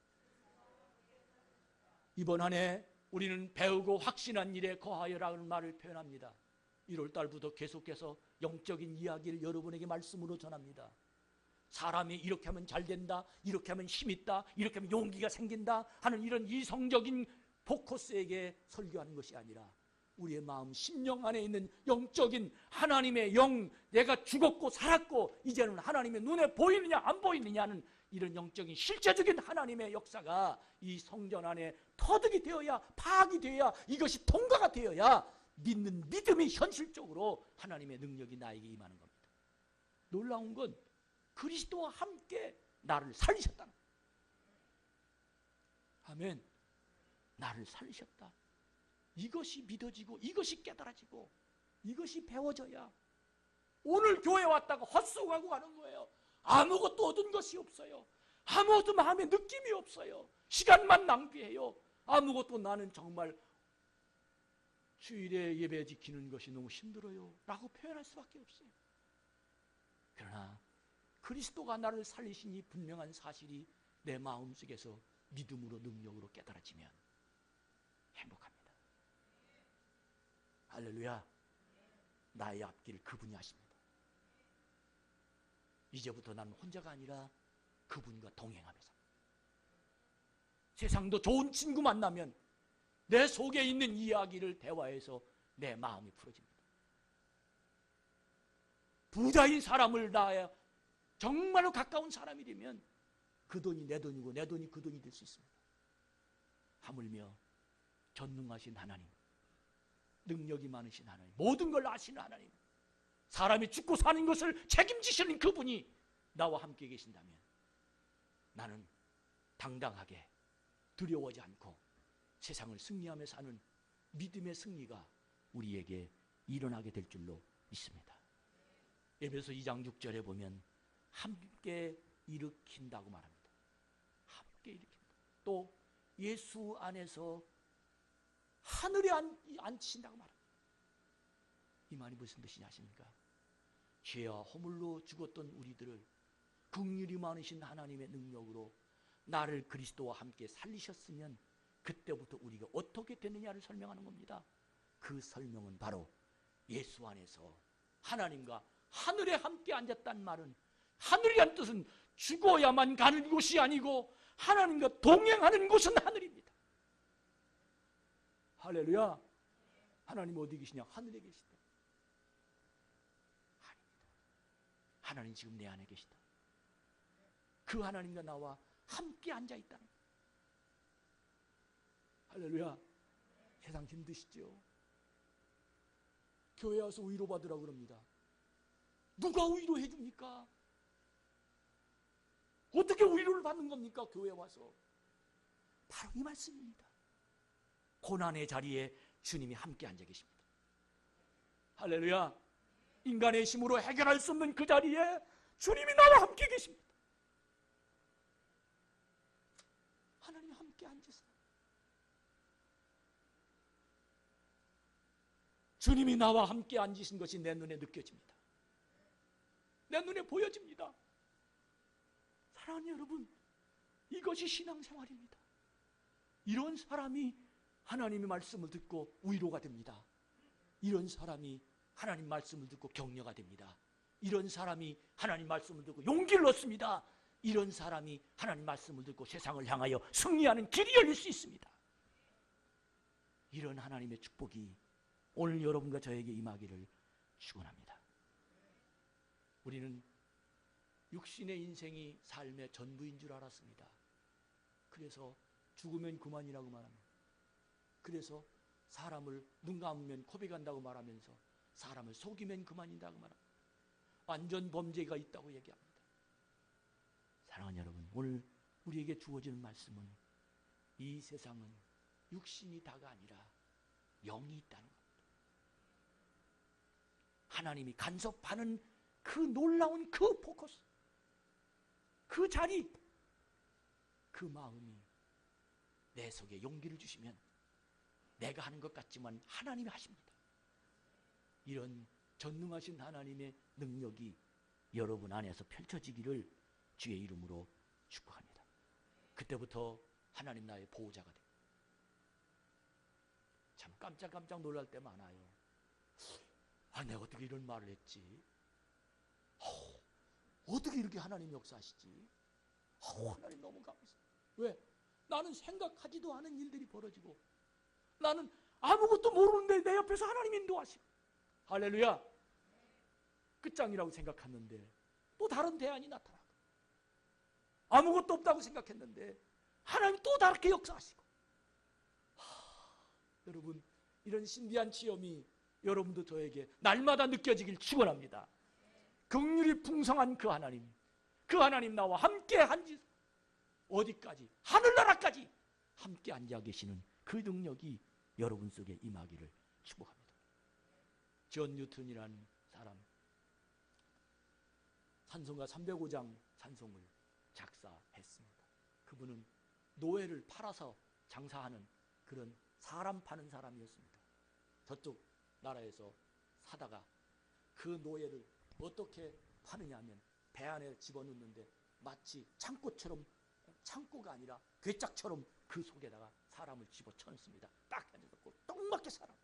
이번 한 해 우리는 배우고 확신한 일에 거하여라는 말을 표현합니다. 1월 달부터 계속해서 영적인 이야기를 여러분에게 말씀으로 전합니다. 사람이 이렇게 하면 잘 된다, 이렇게 하면 힘 있다, 이렇게 하면 용기가 생긴다 하는 이런 이성적인 포커스에게 설교하는 것이 아니라, 우리의 마음 심령 안에 있는 영적인 하나님의 영, 내가 죽었고 살았고 이제는 하나님의 눈에 보이느냐 안 보이느냐는 이런 영적인 실제적인 하나님의 역사가 이 성전 안에 터득이 되어야, 파악이 되어야, 이것이 통과가 되어야 믿는 믿음이 현실적으로 하나님의 능력이 나에게 임하는 겁니다. 놀라운 건 그리스도와 함께 나를 살리셨다는 거예요. 아멘. 나를 살리셨다. 이것이 믿어지고, 이것이 깨달아지고, 이것이 배워져야 오늘 교회 왔다가 헛수고하고 가는 거예요. 아무것도 얻은 것이 없어요. 아무것도 마음에 느낌이 없어요. 시간만 낭비해요. 아무것도 나는 정말 주일에 예배 지키는 것이 너무 힘들어요 라고 표현할 수밖에 없어요. 그러나 그리스도가 나를 살리신 이 분명한 사실이 내 마음속에서 믿음으로, 능력으로 깨달아지면 행복합니다. 할렐루야. 나의 앞길을 그분이 하십니다. 이제부터 나는 혼자가 아니라 그분과 동행하면서, 세상도 좋은 친구 만나면 내 속에 있는 이야기를 대화해서 내 마음이 풀어집니다. 부자인 사람을 나의 정말로 가까운 사람이 되면 그 돈이 내 돈이고 내 돈이 그 돈이 될 수 있습니다. 하물며 전능하신 하나님, 능력이 많으신 하나님, 모든 걸 아시는 하나님, 사람이 죽고 사는 것을 책임지시는 그분이 나와 함께 계신다면 나는 당당하게 두려워하지 않고 세상을 승리하며 사는 믿음의 승리가 우리에게 일어나게 될 줄로 믿습니다. 에베소 2장 6절에 보면 함께 일으킨다고 말합니다. 함께 일으킨다. 또 예수 안에서 하늘에 앉히신다고 말합니다. 이 말이 무슨 뜻이냐 아십니까? 죄와 허물로 죽었던 우리들을 긍휼이 많으신 하나님의 능력으로 나를 그리스도와 함께 살리셨으면 그때부터 우리가 어떻게 되느냐를 설명하는 겁니다. 그 설명은 바로 예수 안에서 하나님과 하늘에 함께 앉았다는 말은, 하늘이란 뜻은 죽어야만 가는 곳이 아니고 하나님과 동행하는 곳은 하늘입니다. 할렐루야. 하나님 어디 계시냐? 하늘에 계시다. 아닙니다. 하나님 지금 내 안에 계시다. 그 하나님과 나와 함께 앉아 있다는 거예요. 할렐루야. 세상 힘드시죠? 교회 와서 위로받으라고 그럽니다. 누가 위로해 줍니까? 어떻게 위로를 받는 겁니까? 교회 와서. 바로 이 말씀입니다. 고난의 자리에 주님이 함께 앉아 계십니다. 할렐루야. 인간의 힘으로 해결할 수 없는 그 자리에 주님이 나와 함께 계십니다. 하나님 함께 앉으세요. 주님이 나와 함께 앉으신 것이 내 눈에 느껴집니다. 내 눈에 보여집니다. 사랑하는 여러분, 이것이 신앙생활입니다. 이런 사람이 하나님의 말씀을 듣고 위로가 됩니다. 이런 사람이 하나님 말씀을 듣고 격려가 됩니다. 이런 사람이 하나님 말씀을 듣고 용기를 얻습니다. 이런 사람이 하나님 말씀을 듣고 세상을 향하여 승리하는 길이 열릴 수 있습니다. 이런 하나님의 축복이 오늘 여러분과 저에게 임하기를 축원합니다. 우리는 육신의 인생이 삶의 전부인 줄 알았습니다. 그래서 죽으면 그만이라고 말합니다. 그래서 사람을 눈 감으면 코비 간다고 말하면서 사람을 속이면 그만이라고 말합니다. 완전 범죄가 있다고 얘기합니다. 사랑하는 여러분, 오늘 우리에게 주어지는 말씀은 이 세상은 육신이 다가 아니라 영이 있다는 겁니다. 하나님이 간섭하는 그 놀라운 그 포커스, 그 자리, 그 마음이 내 속에 용기를 주시면 내가 하는 것 같지만 하나님이 하십니다. 이런 전능하신 하나님의 능력이 여러분 안에서 펼쳐지기를 주의 이름으로 축복합니다. 그때부터 하나님 나의 보호자가 됩니다. 참 깜짝깜짝 놀랄 때 많아요. 내가 어떻게 이런 말을 했지? 어떻게 이렇게 하나님 역사하시지? 하나님 너무 감사해요. 왜? 나는 생각하지도 않은 일들이 벌어지고 나는 아무것도 모르는데 내 옆에서 하나님 인도하시고, 할렐루야. 끝장이라고 생각했는데 또 다른 대안이 나타나고, 아무것도 없다고 생각했는데 하나님 또 다르게 역사하시고. 여러분, 이런 신비한 체험이 여러분도 저에게 날마다 느껴지길 축원합니다. 긍휼이 풍성한 그 하나님 나와 함께 앉으, 어디까지? 하늘나라까지 함께 앉아 계시는 그 능력이 여러분 속에 임하기를 축복합니다. 존 뉴턴이라는 사람, 찬송가 305장 찬송을 작사했습니다. 그분은 노예를 팔아서 장사하는 그런 사람 파는 사람이었습니다. 저쪽 나라에서 사다가 그 노예를 어떻게 파느냐 하면 배 안에 집어넣는데 마치 창고처럼, 창고가 아니라 괴짝처럼 그 속에다가 사람을 집어넣습니다. 딱 해놓고 딱 맞게 사람.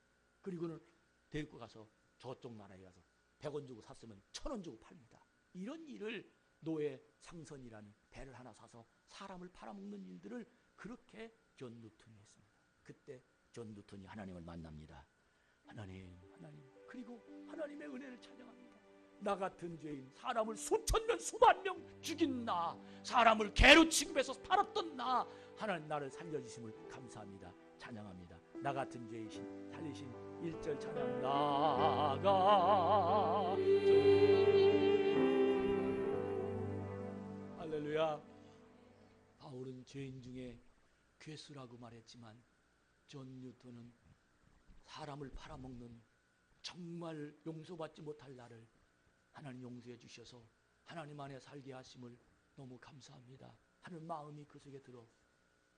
그리고는 데리고 가서 저쪽 나라에 가서 100원 주고 샀으면 1000원 주고 팝니다. 이런 일을 노예 상선이라는 배를 하나 사서 사람을 팔아먹는 일들을 그렇게 존 뉴턴이 했습니다. 그때 존 뉴턴이 하나님을 만납니다. 하나님, 그리고 하나님의 은혜를 찬양합니다. 나 같은 죄인, 사람을 수천 명, 수만 명 죽인 나, 사람을 개로 취급해서 팔았던 나, 하나님 나를 살려주심을 감사합니다. 찬양합니다. 나 같은 죄이신 살리신 1절 찬양. 나가. 할렐루야. 바울은 죄인 중에 괴수라고 말했지만 존 뉴턴은 사람을 팔아먹는 정말 용서받지 못할 나를 하나님 용서해 주셔서 하나님 안에 살게 하심을 너무 감사합니다 하는 마음이 그 속에 들어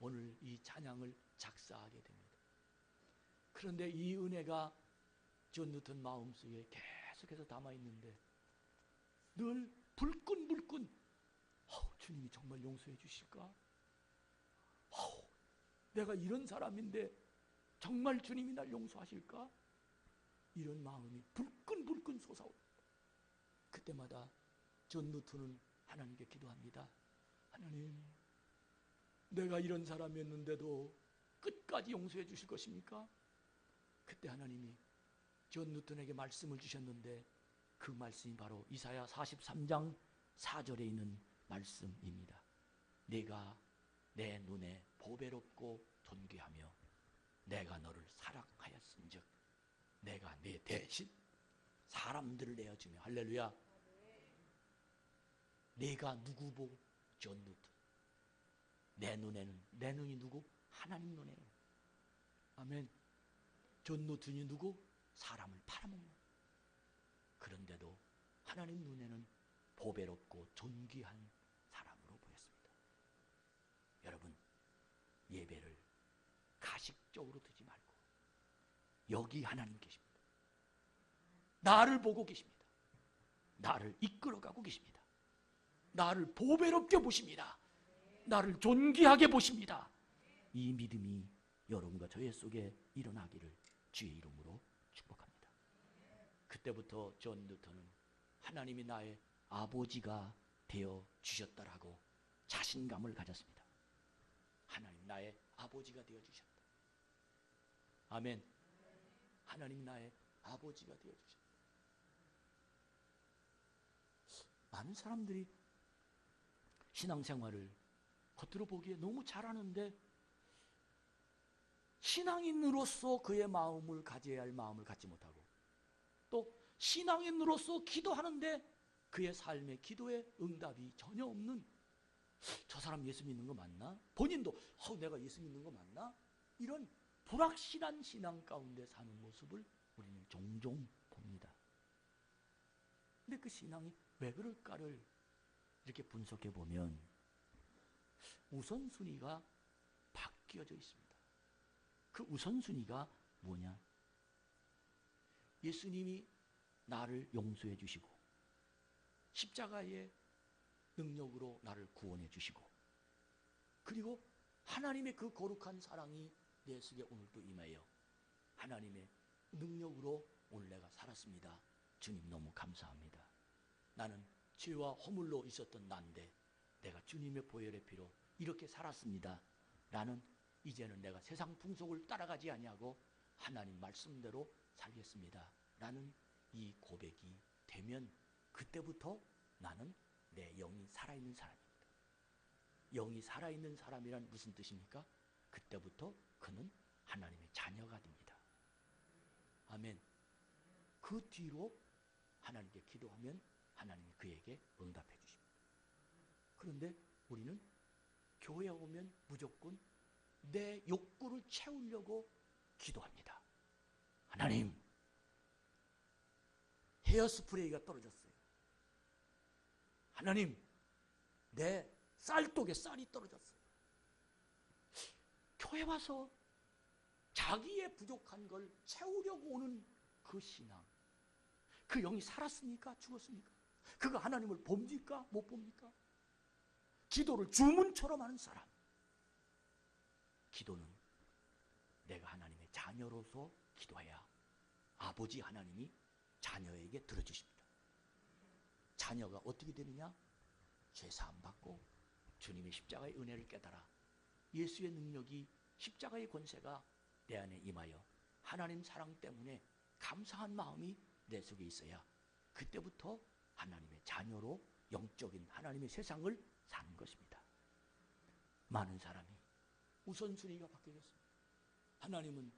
오늘 이 찬양을 작사하게 됩니다. 그런데 이 은혜가 존 뉴턴 마음속에 계속해서 담아있는데 늘 불끈불끈 주님이 정말 용서해 주실까? 내가 이런 사람인데 정말 주님이 날 용서하실까? 이런 마음이 불끈불끈 솟아옵니다. 그때마다 존 뉴턴은 하나님께 기도합니다. 하나님, 내가 이런 사람이었는데도 끝까지 용서해 주실 것입니까? 그때 하나님이 존 뉴턴에게 말씀을 주셨는데 그 말씀이 바로 이사야 43장 4절에 있는 말씀입니다. 네가 내 눈에 보배롭고 존귀하며 내가 너를 사랑하였은즉 내가 네 대신 사람들을 내어주며. 할렐루야. 내가 누구 보고? 존 뉴턴. 내 눈에는, 내 눈이 누구? 하나님 눈에는. 아멘. 존 뉴턴이 누구? 사람을 팔아먹는. 그런데도 하나님 눈에는 보배롭고 존귀한 사람으로 보였습니다. 여러분, 예배를 가식적으로 드지 말고 여기 하나님 계십니다. 나를 보고 계십니다. 나를 이끌어가고 계십니다. 나를 보배롭게 보십니다. 나를 존귀하게 보십니다. 이 믿음이 여러분과 저의 속에 일어나기를 주의 이름으로 축복합니다. 그때부터 존 뉴턴은 하나님이 나의 아버지가 되어 주셨다라고 자신감을 가졌습니다. 하나님 나의 아버지가 되어 주셨다. 아멘. 하나님 나의 아버지가 되어 주셨다. 많은 사람들이 신앙생활을 겉으로 보기에 너무 잘하는데 신앙인으로서 그의 마음을 가져야 할 마음을 갖지 못하고, 또 신앙인으로서 기도하는데 그의 삶의 기도에 응답이 전혀 없는, 저 사람 예수 믿는 거 맞나? 본인도 내가 예수 믿는 거 맞나? 이런 불확실한 신앙 가운데 사는 모습을 우리는 종종 봅니다. 근데 그 신앙이 왜 그럴까를 이렇게 분석해 보면 우선순위가 바뀌어져 있습니다. 그 우선순위가 뭐냐? 예수님이 나를 용서해 주시고 십자가의 능력으로 나를 구원해 주시고, 그리고 하나님의 그 거룩한 사랑이 내 속에 오늘도 임하여 하나님의 능력으로 오늘 내가 살았습니다. 주님 너무 감사합니다. 나는 죄와 허물로 있었던 난데 내가 주님의 보혈의 피로 이렇게 살았습니다. 라는, 이제는 내가 세상 풍속을 따라가지 아니하고 하나님 말씀대로 살겠습니다. 라는 이 고백이 되면 그때부터 나는 내 영이 살아있는 사람입니다. 영이 살아있는 사람이란 무슨 뜻입니까? 그때부터 그는 하나님의 자녀가 됩니다. 아멘. 그 뒤로 하나님께 기도하면 하나님이 그에게 응답해 주십니다. 그런데 우리는 교회에 오면 무조건 내 욕구를 채우려고 기도합니다. 하나님, 헤어스프레이가 떨어졌어요. 하나님, 내 쌀독에 쌀이 떨어졌어요. 교회 와서 자기의 부족한 걸 채우려고 오는 그 신앙, 그 영이 살았습니까? 죽었습니까? 그가 하나님을 봅니까? 못 봅니까? 기도를 주문처럼 하는 사람. 기도는 내가 하나님의 자녀로서 기도해야 아버지 하나님이 자녀에게 들어주십니다. 자녀가 어떻게 되느냐? 죄사함 받고 주님의 십자가의 은혜를 깨달아 예수의 능력이, 십자가의 권세가 내 안에 임하여 하나님 사랑 때문에 감사한 마음이 내 속에 있어야 그때부터 하나님의 자녀로 영적인 하나님의 세상을 사는 것입니다. 많은 사람이 우선순위가 바뀌었습니다. 하나님은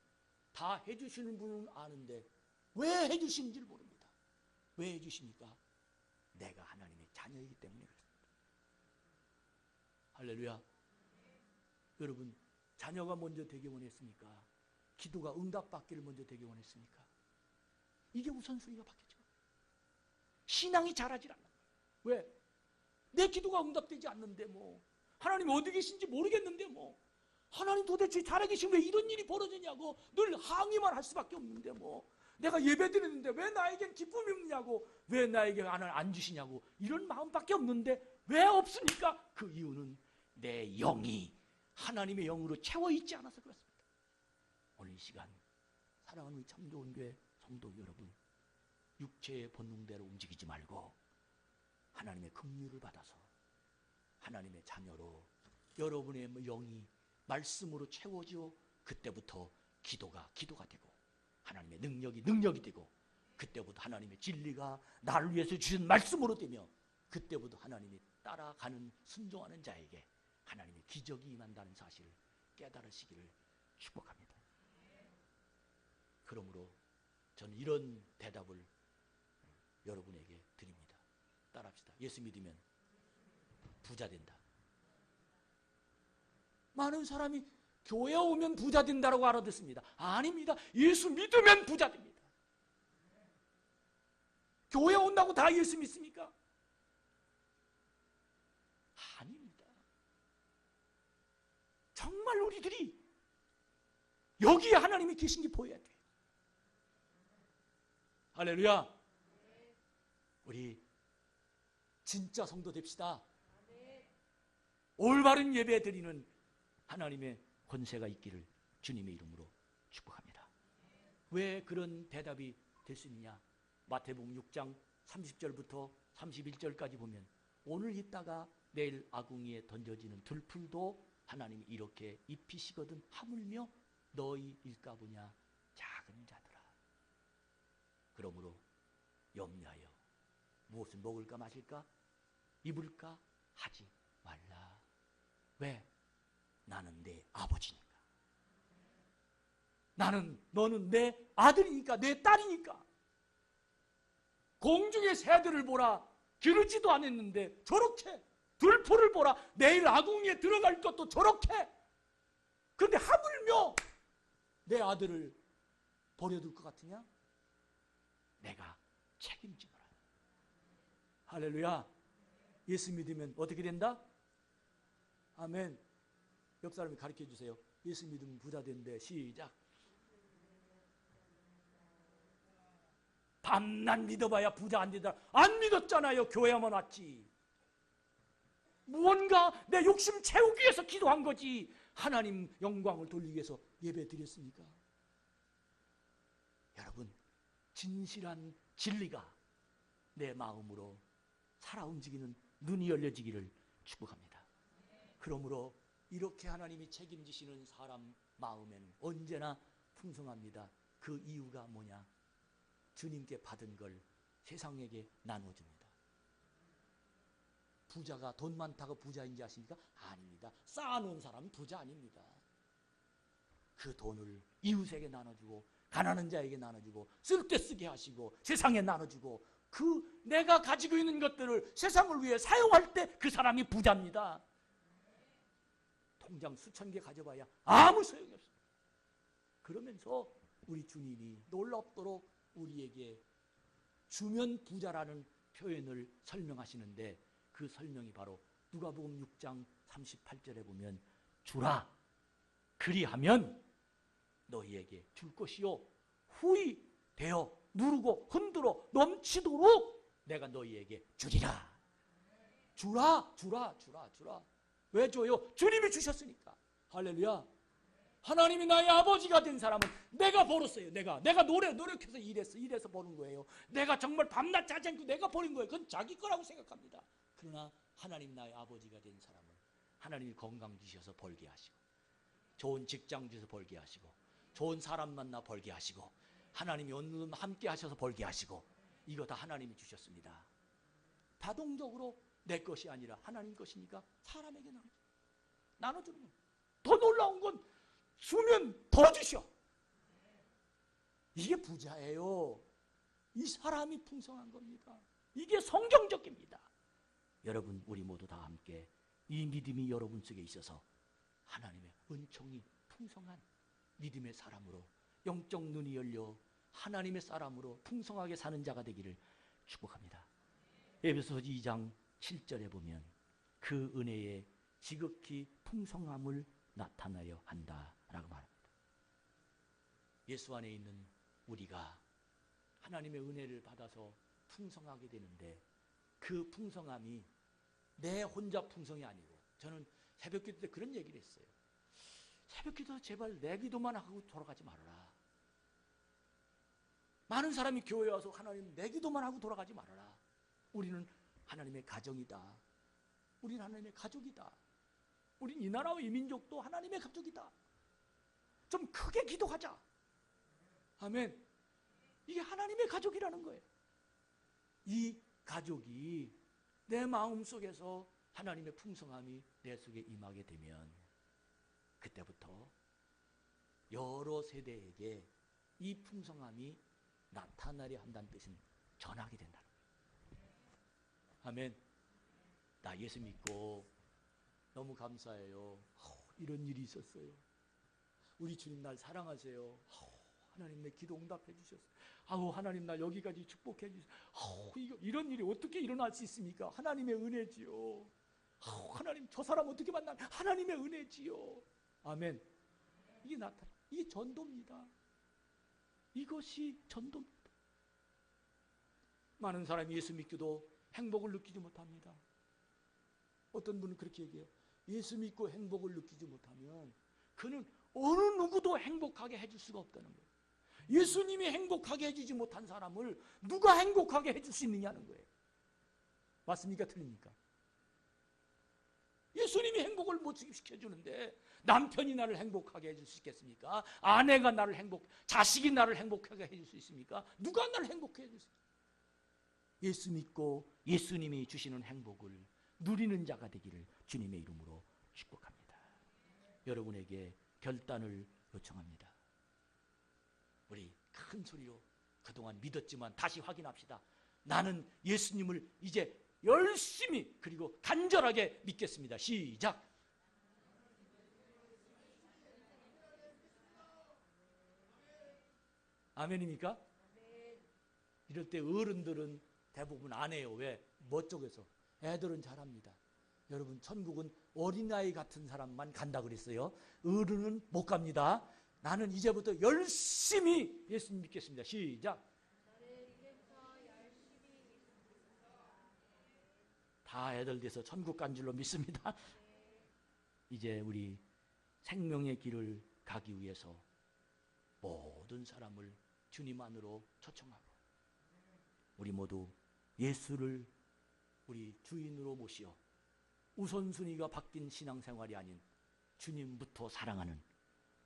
다 해주시는 분은 아는데 왜 해주시는지를 모릅니다. 왜 해주십니까? 내가 하나님의 자녀이기 때문에 그렇습니다. 할렐루야. 여러분, 자녀가 먼저 되기 원했습니까? 기도가 응답받기를 먼저 되기 원했습니까? 이게 우선순위가 바뀌죠. 신앙이 자라질 않는 거예요. 왜? 내 기도가 응답되지 않는데 하나님 어디 계신지 모르겠는데 하나님 도대체 살아계시면 왜 이런 일이 벌어지냐고 늘 항의만 할 수밖에 없는데 내가 예배드리는데 왜 나에겐 기쁨이 없냐고, 왜 나에게 안 주시냐고, 이런 마음밖에 없는데 왜 없습니까? 그 이유는 내 영이 하나님의 영으로 채워 있지 않아서 그렇습니다. 오늘 이 시간 사랑하는 우리 참 좋은 교회 성도 여러분, 육체의 본능대로 움직이지 말고 하나님의 긍휼을 받아서 하나님의 자녀로 여러분의 영이 말씀으로 채워지어 그때부터 기도가 되고 능력이 되고, 그때부터 하나님의 진리가 나를 위해서 주신 말씀으로 되며, 그때부터 하나님이 따라가는 순종하는 자에게 하나님의 기적이 임한다는 사실을 깨달으시기를 축복합니다. 그러므로 저는 이런 대답을 여러분에게 드립니다. 따라합시다. 예수 믿으면 부자 된다. 많은 사람이 교회 오면 부자 된다고 알아듣습니다. 아닙니다. 예수 믿으면 부자 됩니다. 교회 온다고 다 예수 믿습니까? 아닙니다. 정말 우리들이 여기에 하나님이 계신 게 보여야 돼요. 할렐루야. 우리 진짜 성도 됩시다. 올바른 예배 드리는 하나님의 권세가 있기를 주님의 이름으로 축복합니다. 왜 그런 대답이 될 수 있느냐? 마태복음 6장 30절부터 31절까지 보면 오늘 있다가 내일 아궁이에 던져지는 들풀도 하나님이 이렇게 입히시거든 하물며 너희 일가보냐 작은 자들아. 그러므로 염려하여 무엇을 먹을까 마실까 입을까 하지 말라. 왜? 나는 내 아버지니까. 너는 내 아들이니까, 내 딸이니까. 공중의 새들을 보라. 기르지도 않았는데 저렇게. 들풀을 보라. 내일 아궁이에 들어갈 것도 저렇게. 그런데 하물며 내 아들을 버려둘 것 같으냐? 내가 책임지노라. 할렐루야. 예수 믿으면 어떻게 된다? 아멘. 옆 사람이 가르쳐 주세요. 예수 믿으면 부자 된대. 시작. 밤낮 믿어봐야 부자 안 되더라. 안 믿었잖아요. 교회만 왔지. 무언가 내 욕심 채우기 위해서 기도한 거지. 하나님 영광을 돌리기 위해서 예배 드렸습니까? 여러분, 진실한 진리가 내 마음으로 살아 움직이는 눈이 열려지기를 축복합니다. 그러므로 이렇게 하나님이 책임지시는 사람 마음에는 언제나 풍성합니다. 그 이유가 뭐냐? 주님께 받은 걸 세상에게 나눠줍니다. 부자가 돈 많다고 부자인지 아십니까? 아닙니다. 쌓아놓은 사람은 부자 아닙니다. 그 돈을 이웃에게 나눠주고 가난한 자에게 나눠주고 쓸 때 쓰게 하시고 세상에 나눠주고 그 내가 가지고 있는 것들을 세상을 위해 사용할 때 그 사람이 부자입니다. 통장 수천 개 가져봐야 아무 소용이 없습니다. 그러면서 우리 주님이 놀랍도록 우리에게 주면 부자라는 표현을 설명하시는데 그 설명이 바로 누가복음 6장 38절에 보면 주라 그리하면 너희에게 줄 것이요 후히 되어 누르고 흔들어 넘치도록 내가 너희에게 주리라. 주라. 왜 줘요? 주님이 주셨으니까. 할렐루야. 하나님이 나의 아버지가 된 사람은 내가 벌었어요. 내가 노력해서 일해서 버는 거예요. 내가 정말 밤낮 자지 않고 내가 버는 거예요. 그건 자기 거라고 생각합니다. 그러나 하나님 나의 아버지가 된 사람은 하나님이 건강 주셔서 벌게 하시고 좋은 직장 주셔서 벌게 하시고 좋은 사람 만나 벌게 하시고 하나님이 오늘 함께 하셔서 벌게 하시고 이거 다 하나님이 주셨습니다. 자동적으로 내 것이 아니라 하나님 것이니까 사람에게 나눠주는 거예요. 더 놀라운 건 주면 더 주셔. 이게 부자예요. 이 사람이 풍성한 겁니다. 이게 성경적입니다. 여러분 우리 모두 다 함께 이 믿음이 여러분 속에 있어서 하나님의 은총이 풍성한 믿음의 사람으로 영적 눈이 열려 하나님의 사람으로 풍성하게 사는 자가 되기를 축복합니다. 에베소서 2장 7절에 보면 그 은혜의 지극히 풍성함을 나타나려 한다라고 말합니다. 예수 안에 있는 우리가 하나님의 은혜를 받아서 풍성하게 되는데 그 풍성함이 내 혼자 풍성이 아니고 저는 새벽기도 때 그런 얘기를 했어요. 새벽기도 제발 내 기도만 하고 돌아가지 말아라. 많은 사람이 교회에 와서 하나님 내 기도만 하고 돌아가지 말아라. 우리는 하나님의 가정이다. 우리는 하나님의 가족이다. 우린 이 나라와 이 민족도 하나님의 가족이다. 좀 크게 기도하자. 아멘. 이게 하나님의 가족이라는 거예요. 이 가족이 내 마음속에서 하나님의 풍성함이 내 속에 임하게 되면 그때부터 여러 세대에게 이 풍성함이 나타나려 한다는 뜻은 전하게 된다는 거예요. 아멘. 나 예수 믿고 너무 감사해요. 이런 일이 있었어요. 우리 주님 날 사랑하세요. 하나님 내 기도 응답해 주셨어요. 하나님 날 여기까지 축복해 주셨어요. 이런 일이 어떻게 일어날 수 있습니까? 하나님의 은혜지요. 하나님 저 사람 어떻게 만나? 하나님의 은혜지요. 아멘. 이게 나타나. 이게 전도입니다. 이것이 전도입니다. 많은 사람이 예수 믿고도 행복을 느끼지 못합니다. 어떤 분은 그렇게 얘기해요. 예수 믿고 행복을 느끼지 못하면 그는 어느 누구도 행복하게 해줄 수가 없다는 거예요. 예수님이 행복하게 해주지 못한 사람을 누가 행복하게 해줄 수 있느냐는 거예요. 맞습니까? 틀립니까? 예수님이 행복을 못 시켜주는데 남편이 나를 행복하게 해줄 수 있겠습니까? 아내가 나를 자식이 나를 행복하게 해줄 수 있습니까? 누가 나를 행복하게 해줄 수 있습니까? 예수 믿고 예수님이 주시는 행복을 누리는 자가 되기를 주님의 이름으로 축복합니다. 여러분에게 결단을 요청합니다. 우리 큰 소리로 그동안 믿었지만 다시 확인합시다. 나는 예수님을 이제 열심히 그리고 간절하게 믿겠습니다. 시작. 아멘입니까? 이럴 때 어른들은 대부분 안 해요. 왜? 멋쩍어서. 애들은 잘합니다. 여러분 천국은 어린아이 같은 사람만 간다 그랬어요. 어른은 못 갑니다. 나는 이제부터 열심히 예수님 믿겠습니다. 시작. 다 애들 돼서 천국 간 줄로 믿습니다. 이제 우리 생명의 길을 가기 위해서 모든 사람을 주님 안으로 초청하고 우리 모두 예수를 우리 주인으로 모시어 우선순위가 바뀐 신앙생활이 아닌 주님부터 사랑하는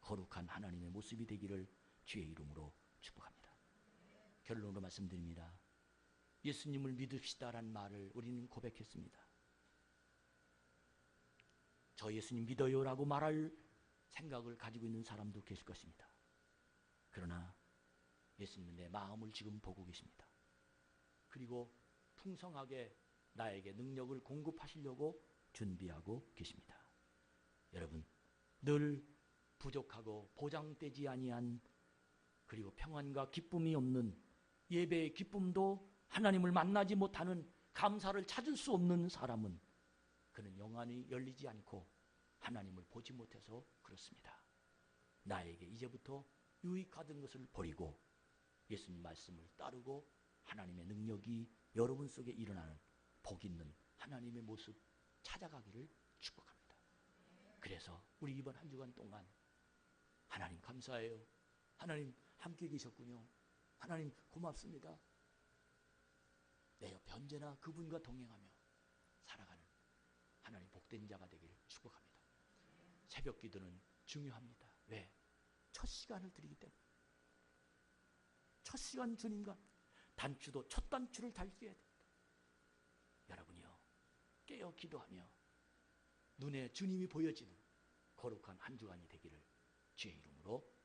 거룩한 하나님의 모습이 되기를 주의 이름으로 축복합니다. 결론으로 말씀드립니다. 예수님을 믿읍시다라는 말을 우리는 고백했습니다. 저 예수님 믿어요라고 말할 생각을 가지고 있는 사람도 계실 것입니다. 그러나 예수님은 내 마음을 지금 보고 계십니다. 그리고 풍성하게 나에게 능력을 공급하시려고 준비하고 계십니다. 여러분, 늘 부족하고 보장되지 아니한 그리고 평안과 기쁨이 없는 예배의 기쁨도 하나님을 만나지 못하는 감사를 찾을 수 없는 사람은 그는 영안이 열리지 않고 하나님을 보지 못해서 그렇습니다. 나에게 이제부터 유익하던 것을 버리고 예수님 말씀을 따르고 하나님의 능력이 여러분 속에 일어나는 복 있는 하나님의 모습 찾아가기를 축복합니다. 그래서 우리 이번 한 주간 동안 하나님 감사해요. 하나님 함께 계셨군요. 하나님 고맙습니다. 내 옆에 언제나 그분과 동행하며 살아가는 하나님 복된 자가 되기를 축복합니다. 새벽 기도는 중요합니다. 왜? 첫 시간을 드리기 때문에. 첫 시간 주님과 단추도 첫 단추를 달게 됩니다. 여러분이요 깨어 기도하며 눈에 주님이 보여지는 거룩한 한 주간이 되기를 주의 이름으로